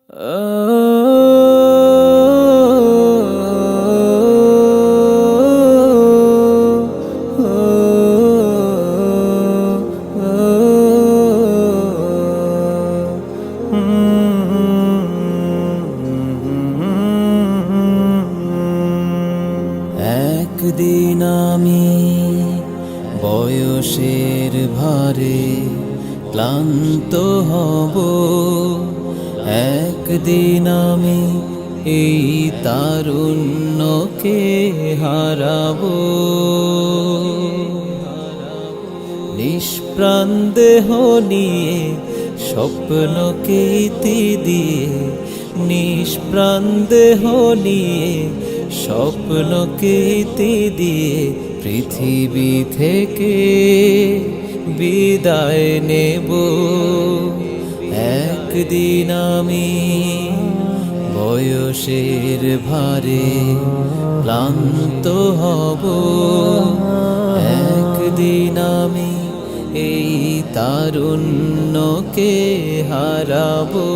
একদিন আমি বয়সের ভারে ক্লান্ত হব, একদিন আমি এই তারুণ্যকে হারাবো। নিষ্প্রাণ দেহ নিয়ে স্বপ্নকে ইতি দিয়ে, নিষ্প্রাণ দেহ নিয়ে স্বপ্নকে ইতি দিয়ে পৃথিবী থেকে বিদায় নেব। একদিন আমি বয়সের ভারে ক্লান্ত হব, একদিন আমি এই তারুণ্যকে হারাবো।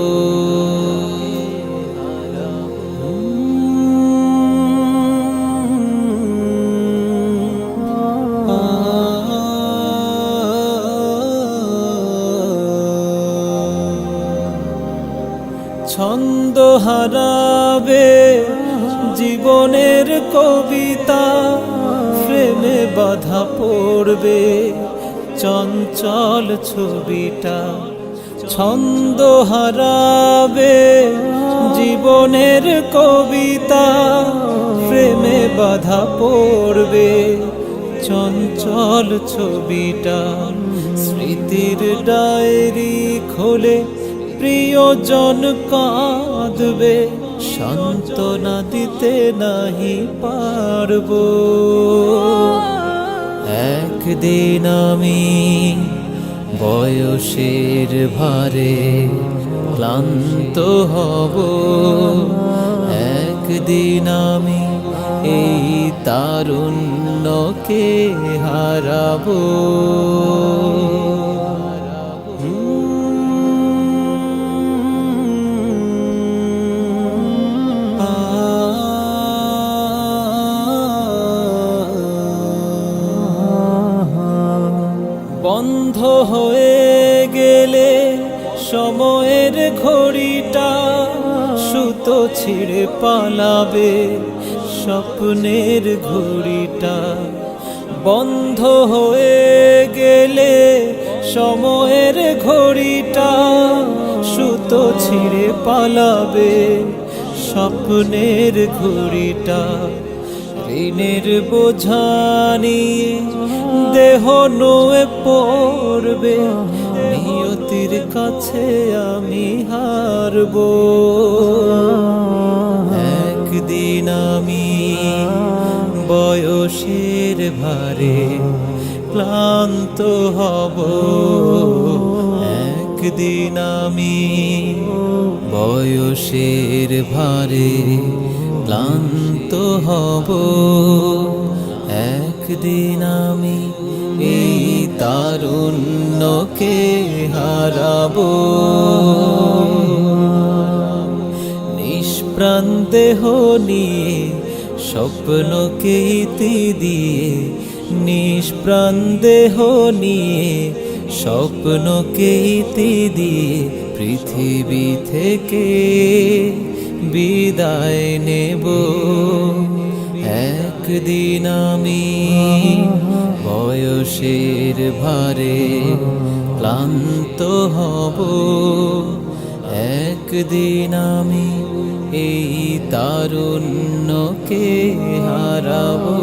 ছন্দ হারাবে জীবনের কবিতা, প্রেমে বাধা পড়বে চঞ্চল ছবিটা। ছন্দ হারাবে জীবনের কবিতা, প্রেমে বাধা পড়বে চঞ্চল ছবিটা। স্মৃতির ডায়েরি খোলে প্রিয়জন কাঁদবে, সান্ত্বনা দিতে নাহি পারবো। একদিন আমি বয়সের ভারে ক্লান্ত হব, একদিন আমি এই তারুণ্যকে হারাবো। বন্ধ হয়ে গেলে সময়ের ঘড়িটা, সুতো ছিঁড়ে পালাবে স্বপ্নের ঘড়িটা। বন্ধ হয়ে গেলে সময়ের ঘড়িটা, সুতো ছিঁড়ে পালাবে স্বপ্নের ঘড়িটা। ঋণের বোঝা নিয়ে দেহ নুয়ে পড়বে, নিয়তির কাছে আমি হারবো। একদিন আমি বয়সের ভারে ক্লান্ত হব, একদিন আমি বয়সের ভারে ক্লান্ত হব, একদিন আমি এই তারুণ্যকে হারাবো। নিষ্প্রাণ দেহ নিয়ে স্বপ্নকে ইতি দিয়ে, নিষ্প্রাণ দেহ নিয়ে স্বপ্নকে ইতি দিয়ে পৃথিবী থেকে বিদায় নেব। একদিন আমি বয়সের ভারে ক্লান্ত হব, একদিন আমি এই তারুণ্যকে হারাবো।